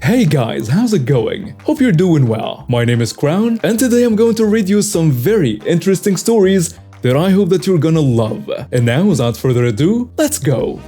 Hey guys, how's it going? Hope you're doing well. My name is Crown, and today I'm going to read you some very interesting stories that I hope that you're gonna love. And now, without further ado, let's go!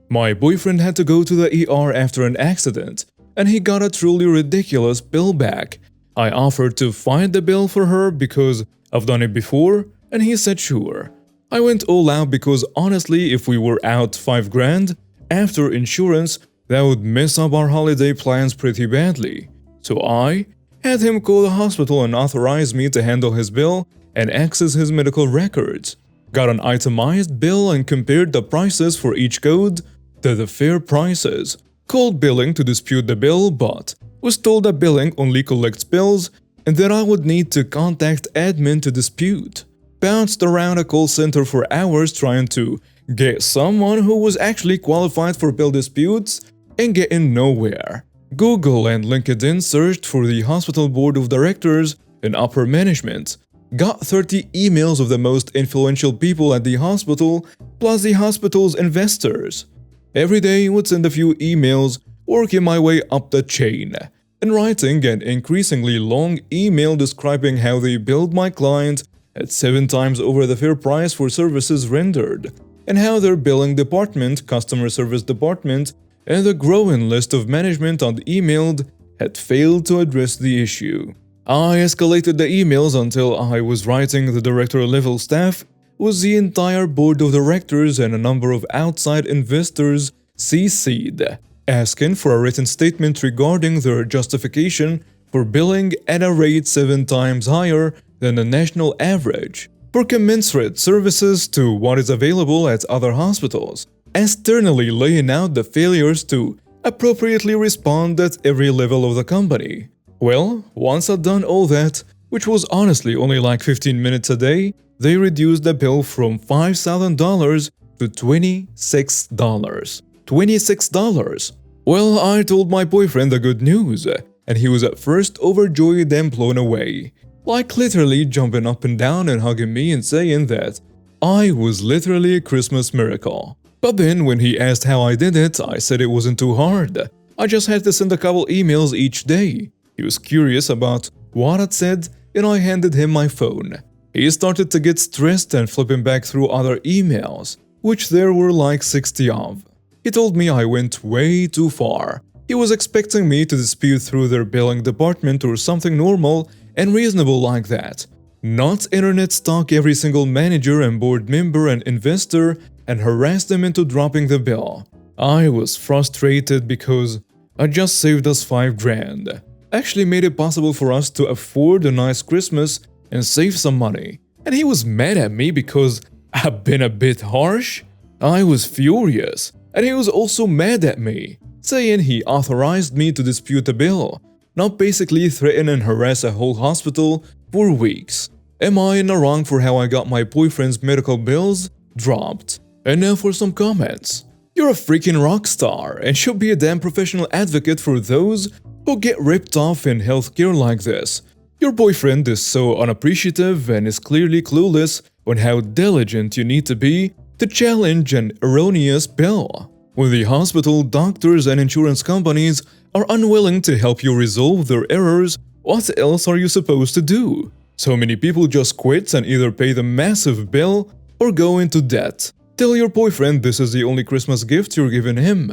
My boyfriend had to go to the ER after an accident, and he got a truly ridiculous bill back. I offered to find the bill for her because I've done it before, and he said sure. I went all out because honestly, if we were out 5 grand after insurance, that would mess up our holiday plans pretty badly. So I had him call the hospital and authorize me to handle his bill and access his medical records. Got an itemized bill and compared the prices for each code to the fair prices. Called billing to dispute the bill, but was told that billing only collects bills and that I would need to contact admin to dispute. Bounced around a call center for hours trying to get someone who was actually qualified for bill disputes and getting nowhere. Google and LinkedIn searched for the hospital board of directors and upper management. Got 30 emails of the most influential people at the hospital, plus the hospital's investors. Every day would send a few emails, working my way up the chain, and writing an increasingly long email describing how they billed my client at 7 times over the fair price for services rendered, and how their billing department, customer service department, and the growing list of management I'd emailed had failed to address the issue. I escalated the emails until I was writing the director-level staff with the entire board of directors and a number of outside investors CC'd, asking for a written statement regarding their justification for billing at a rate 7 times higher than the national average for commensurate services to what is available at other hospitals, externally laying out the failures to appropriately respond at every level of the company. Well, once I'd done all that, which was honestly only like 15 minutes a day, they reduced the bill from $5,000 to $26. $26. Well, I told my boyfriend the good news, and he was at first overjoyed and blown away, like literally jumping up and down and hugging me and saying that I was literally a Christmas miracle. But then when he asked how I did it, I said it wasn't too hard. I just had to send a couple emails each day. He was curious about what I'd said, and I handed him my phone. He started to get stressed and flipping back through other emails, which there were like 60 of. He told me I went way too far. He was expecting me to dispute through their billing department or something normal and reasonable like that, not internet stalk every single manager and board member and investor and harass them into dropping the bill. I was frustrated because I just saved us 5 grand. Actually made it possible for us to afford a nice Christmas and save some money. And he was mad at me because I've been a bit harsh. I was furious. And he was also mad at me, saying he authorized me to dispute the bill, not basically threaten and harass a whole hospital for weeks. Am I in the wrong for how I got my boyfriend's medical bills dropped? And now for some comments. You're a freaking rock star and should be a damn professional advocate for those who get ripped off in healthcare like this. Your boyfriend is so unappreciative and is clearly clueless on how diligent you need to be to challenge an erroneous bill. When the hospital, doctors, and insurance companies are unwilling to help you resolve their errors, what else are you supposed to do? So many people just quit and either pay the massive bill or go into debt. Tell your boyfriend this is the only Christmas gift you're giving him.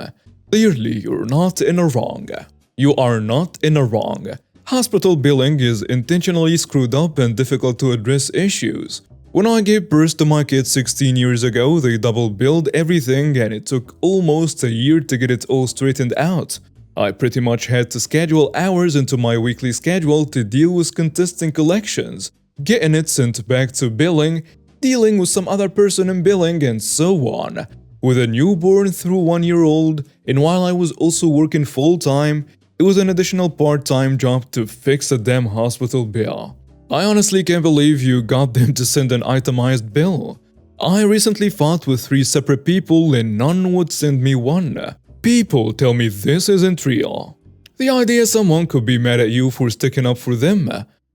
Clearly, you're not in a wrong. You are not in a wrong. Hospital billing is intentionally screwed up and difficult to address issues. When I gave birth to my kid 16 years ago, they double billed everything and it took almost a year to get it all straightened out. I pretty much had to schedule hours into my weekly schedule to deal with contesting collections, getting it sent back to billing, dealing with some other person in billing, and so on. With a newborn through 1-year-old, and while I was also working full-time, it was an additional part-time job to fix a damn hospital bill. I honestly can't believe you got them to send an itemized bill. I recently fought with 3 separate people and none would send me one. People tell me this isn't real. The idea someone could be mad at you for sticking up for them.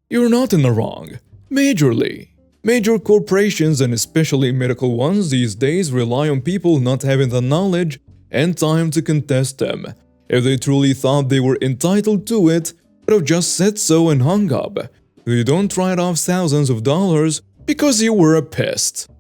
You're not in the wrong. Majorly. Major corporations, and especially medical ones these days, rely on people not having the knowledge and time to contest them. If they truly thought they were entitled to it, would have just said so and hung up. You don't write off thousands of dollars because you were a pest.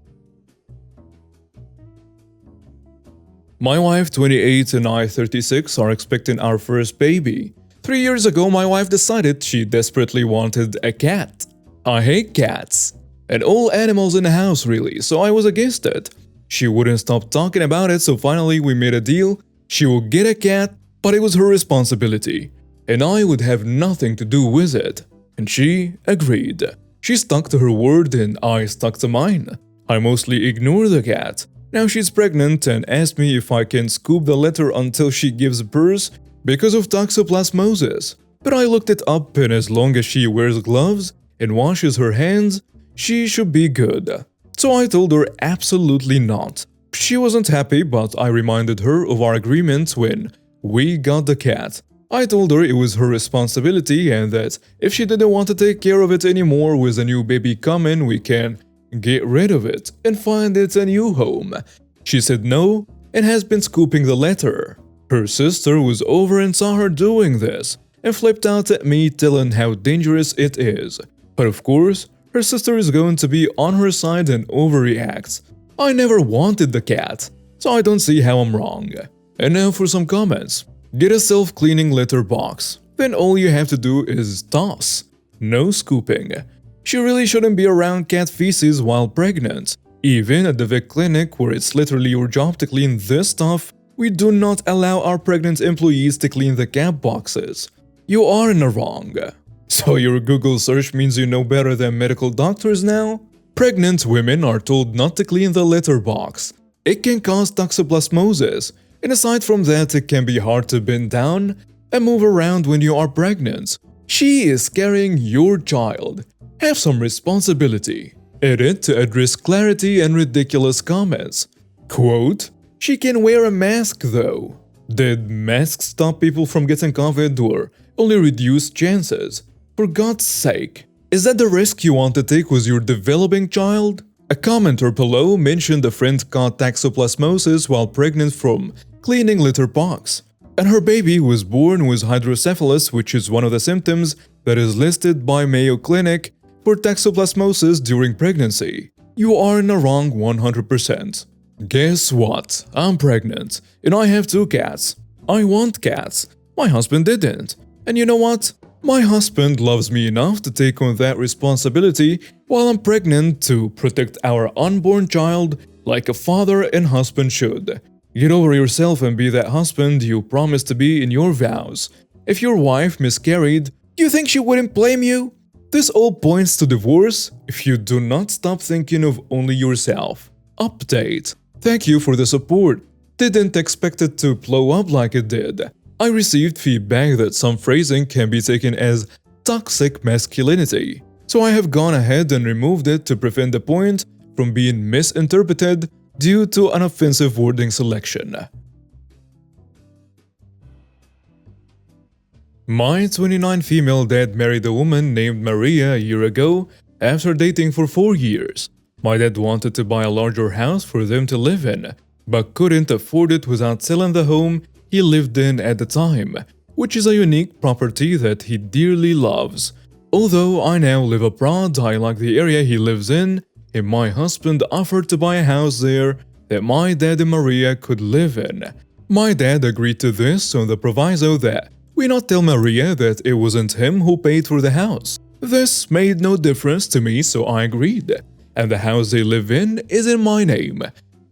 My wife, 28, and I, 36, are expecting our first baby. 3 years ago, my wife decided she desperately wanted a cat. I hate cats and all animals in the house, really, so I was against it. She wouldn't stop talking about it, so finally we made a deal. She would get a cat, but it was her responsibility, and I would have nothing to do with it. And she agreed. She stuck to her word and I stuck to mine. I mostly ignore the cat. Now she's pregnant and asked me if I can scoop the litter until she gives birth because of toxoplasmosis. But I looked it up, and as long as she wears gloves and washes her hands, she should be good. So I told her absolutely not. She wasn't happy, but I reminded her of our agreement when we got the cat. I told her it was her responsibility and that if she didn't want to take care of it anymore with a new baby coming, we can get rid of it and find it a new home. She said no and has been scooping the litter. Her sister was over and saw her doing this and flipped out at me, telling how dangerous it is. But of course, her sister is going to be on her side and overreacts. I never wanted the cat, so I don't see how I'm wrong. And now for some comments. Get a self-cleaning litter box. Then all you have to do is toss. No scooping. She really shouldn't be around cat feces while pregnant. Even at the vet clinic, where it's literally your job to clean this stuff, we do not allow our pregnant employees to clean the cat boxes. You are in the wrong. So your Google search means you know better than medical doctors now? Pregnant women are told not to clean the litter box. It can cause toxoplasmosis, and aside from that, it can be hard to bend down and move around when you are pregnant. She is carrying your child. Have some responsibility. Edit to address clarity and ridiculous comments. Quote, she can wear a mask though. Did masks stop people from getting COVID or only reduce chances? For God's sake, is that the risk you want to take with your developing child? A commenter below mentioned a friend caught toxoplasmosis while pregnant from cleaning litter box, and her baby was born with hydrocephalus, which is one of the symptoms that is listed by Mayo Clinic for toxoplasmosis during pregnancy. You are in the wrong 100%. Guess what? I'm pregnant, and I have 2 cats. I want cats. My husband didn't. And you know what? My husband loves me enough to take on that responsibility while I'm pregnant to protect our unborn child like a father and husband should. Get over yourself and be that husband you promised to be in your vows. If your wife miscarried, you think she wouldn't blame you? This all points to divorce if you do not stop thinking of only yourself. Update. Thank you for the support. Didn't expect it to blow up like it did. I received feedback that some phrasing can be taken as toxic masculinity, so I have gone ahead and removed it to prevent the point from being misinterpreted due to an offensive wording selection. My 29 female dad married a woman named Maria a year ago after dating for 4 years. My dad wanted to buy a larger house for them to live in, but couldn't afford it without selling the home he lived in at the time, which is a unique property that he dearly loves. Although I now live abroad, I like the area he lives in, and my husband offered to buy a house there that my dad and Maria could live in. My dad agreed to this on the proviso that we not tell Maria that it wasn't him who paid for the house. This made no difference to me, so I agreed. And the house they live in is in my name,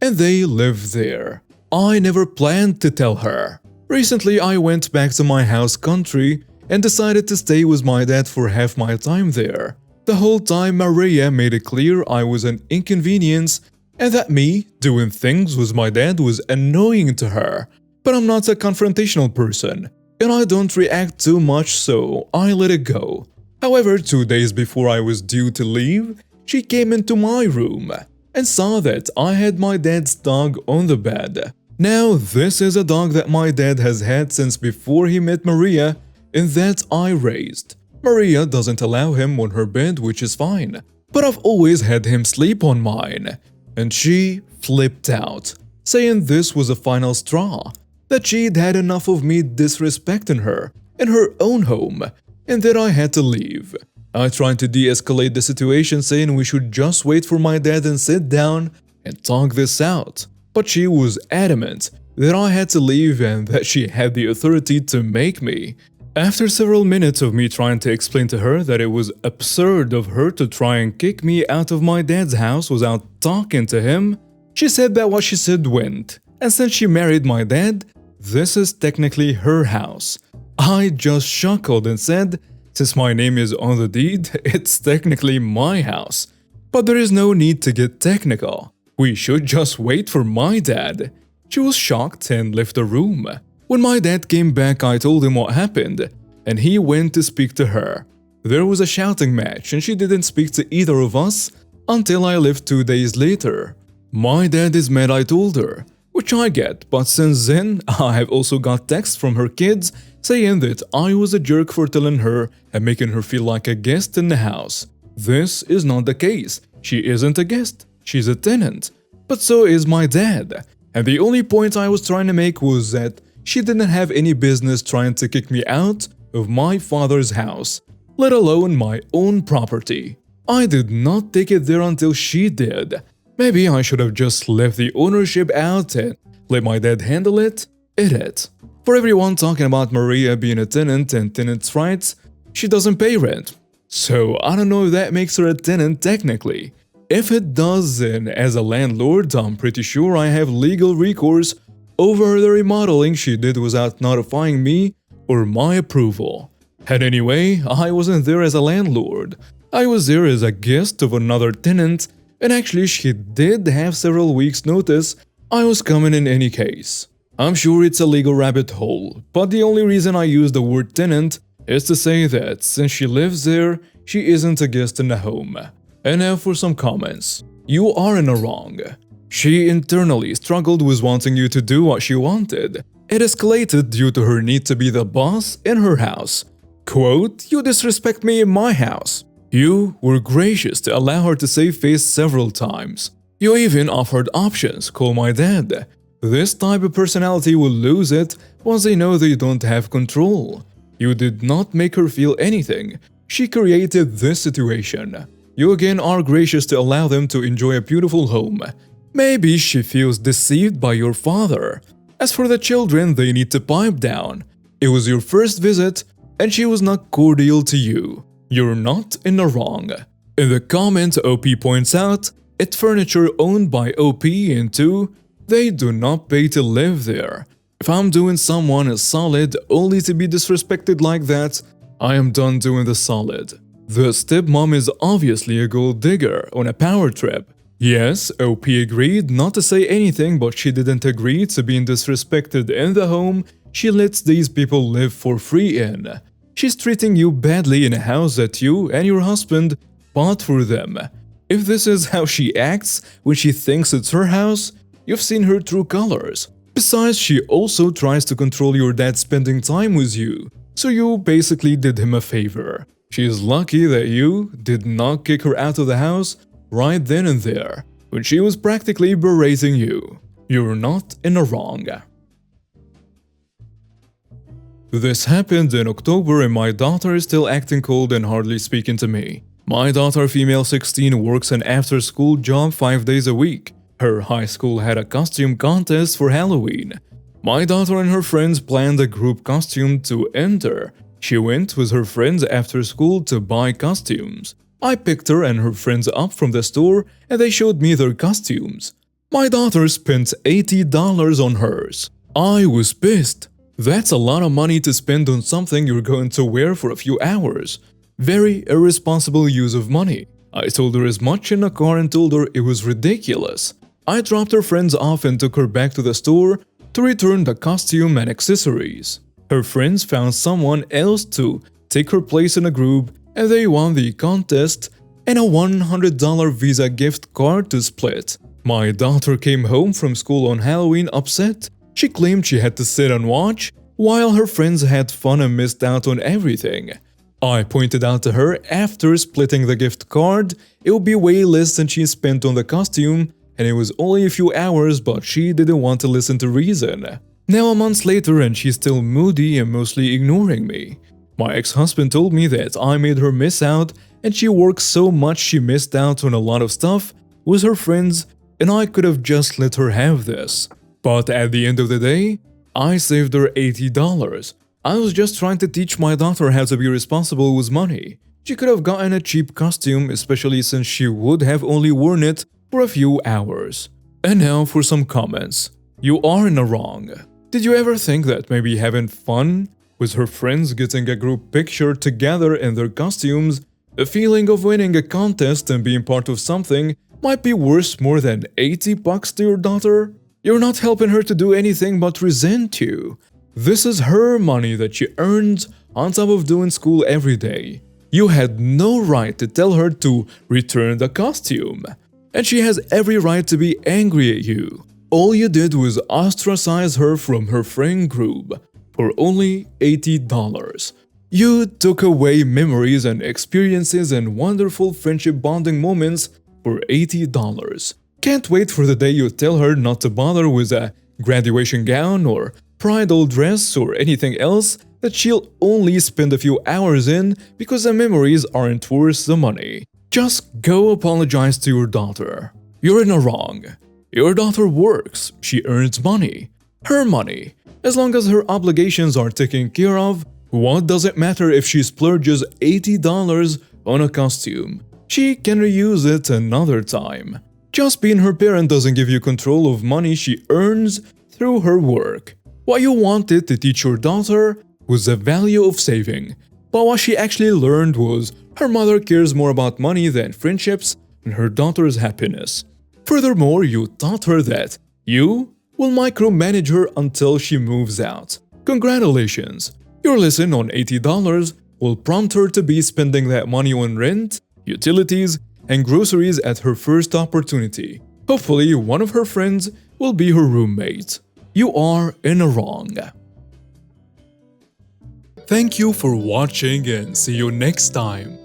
and they live there. I never planned to tell her. Recently, I went back to my house country and decided to stay with my dad for half my time there. The whole time, Maria made it clear I was an inconvenience and that me doing things with my dad was annoying to her. But I'm not a confrontational person, and I don't react too much, so I let it go. However, 2 days before I was due to leave, she came into my room and saw that I had my dad's dog on the bed. Now, this is a dog that my dad has had since before he met Maria and that I raised. Maria doesn't allow him on her bed, which is fine. but I've always had him sleep on mine. And she flipped out, saying this was a final straw, that she'd had enough of me disrespecting her in her own home, and that I had to leave. I tried to de-escalate the situation, saying we should just wait for my dad and sit down and talk this out. But she was adamant that I had to leave and that she had the authority to make me. After several minutes of me trying to explain to her that it was absurd of her to try and kick me out of my dad's house without talking to him, she said that what she said went, and since she married my dad, this is technically her house. I just chuckled and said, since my name is on the deed, it's technically my house. But there is no need to get technical. We should just wait for my dad. She was shocked and left the room. When my dad came back, I told him what happened, and he went to speak to her. There was a shouting match, and she didn't speak to either of us until I left 2 days later. My dad is mad, I told her, which I get, but since then, I have also got texts from her kids saying that I was a jerk for telling her and making her feel like a guest in the house. This is not the case. She isn't a guest, she's a tenant. But so is my dad. And the only point I was trying to make was that she didn't have any business trying to kick me out of my father's house, let alone my own property. I did not take it there until she did. Maybe I should have just left the ownership out and let my dad handle it. Idiot. For everyone talking about Maria being a tenant and tenant's rights, she doesn't pay rent. So I don't know if that makes her a tenant technically. If it does, then as a landlord, I'm pretty sure I have legal recourse over the remodeling she did without notifying me or my approval. And anyway, I wasn't there as a landlord. I was there as a guest of another tenant, and actually she did have several weeks' notice I was coming in any case. I'm sure it's a legal rabbit hole, but the only reason I use the word tenant is to say that since she lives there, she isn't a guest in the home. And now for some comments. You are in the wrong. She internally struggled with wanting you to do what she wanted. It escalated due to her need to be the boss in her house. Quote, "You disrespect me in my house." You were gracious to allow her to save face several times. You even offered options, call my dad. This type of personality will lose it once they know they don't have control. You did not make her feel anything. She created this situation. You again are gracious to allow them to enjoy a beautiful home. Maybe she feels deceived by your father. As for the children, they need to pipe down. It was your first visit, and she was not cordial to you. You're not in the wrong. In the comment, OP points out, it's furniture owned by OP and 2, they do not pay to live there. If I'm doing someone a solid only to be disrespected like that, I am done doing the solid. The stepmom is obviously a gold digger on a power trip. Yes, OP agreed not to say anything, but she didn't agree to being disrespected in the home she lets these people live for free in. She's treating you badly in a house that you and your husband bought for them. If this is how she acts when she thinks it's her house, you've seen her true colors. Besides, she also tries to control your dad spending time with you, so you basically did him a favor. She is lucky that you did not kick her out of the house right then and there, when she was practically berating you. You're not in the wrong. This happened in October and my daughter is still acting cold and hardly speaking to me. My daughter, female 16, works an after-school job 5 days a week. Her high school had a costume contest for Halloween. My daughter and her friends planned a group costume to enter. She went with her friends after school to buy costumes. I picked her and her friends up from the store and they showed me their costumes. My daughter spent $80 on hers. I was pissed. That's a lot of money to spend on something you're going to wear for a few hours. Very irresponsible use of money. I told her as much in the car and told her it was ridiculous. I dropped her friends off and took her back to the store to return the costume and accessories. Her friends found someone else to take her place in a group and they won the contest and a $100 Visa gift card to split. My daughter came home from school on Halloween upset. She claimed she had to sit and watch while her friends had fun and missed out on everything. I pointed out to her after splitting the gift card, it would be way less than she spent on the costume, and it was only a few hours, but she didn't want to listen to reason. Now a month later and she's still moody and mostly ignoring me. My ex-husband told me that I made her miss out and she worked so much she missed out on a lot of stuff with her friends and I could have just let her have this. But at the end of the day, I saved her $80. I was just trying to teach my daughter how to be responsible with money. She could have gotten a cheap costume, especially since she would have only worn it for a few hours. And now for some comments. You are in the wrong. Did you ever think that maybe having fun with her friends, getting a group picture together in their costumes, the feeling of winning a contest and being part of something might be worth more than $80 to your daughter? You're not helping her to do anything but resent you. This is her money that she earns on top of doing school every day. You had no right to tell her to return the costume. And she has every right to be angry at you. All you did was ostracize her from her friend group for only $80. You took away memories and experiences and wonderful friendship bonding moments for $80. Can't wait for the day you tell her not to bother with a graduation gown or bridal dress or anything else that she'll only spend a few hours in because the memories aren't worth the money. Just go apologize to your daughter. You're in the wrong. Your daughter works, she earns money. Her money. As long as her obligations are taken care of, what does it matter if she splurges $80 on a costume? She can reuse it another time. Just being her parent doesn't give you control of money she earns through her work. What you wanted to teach your daughter was the value of saving, but what she actually learned was her mother cares more about money than friendships and her daughter's happiness. Furthermore, you taught her that you will micromanage her until she moves out. Congratulations! Your lesson on $80 will prompt her to be spending that money on rent, utilities, and groceries at her first opportunity. Hopefully, one of her friends will be her roommate. You are in the wrong. Thank you for watching and see you next time.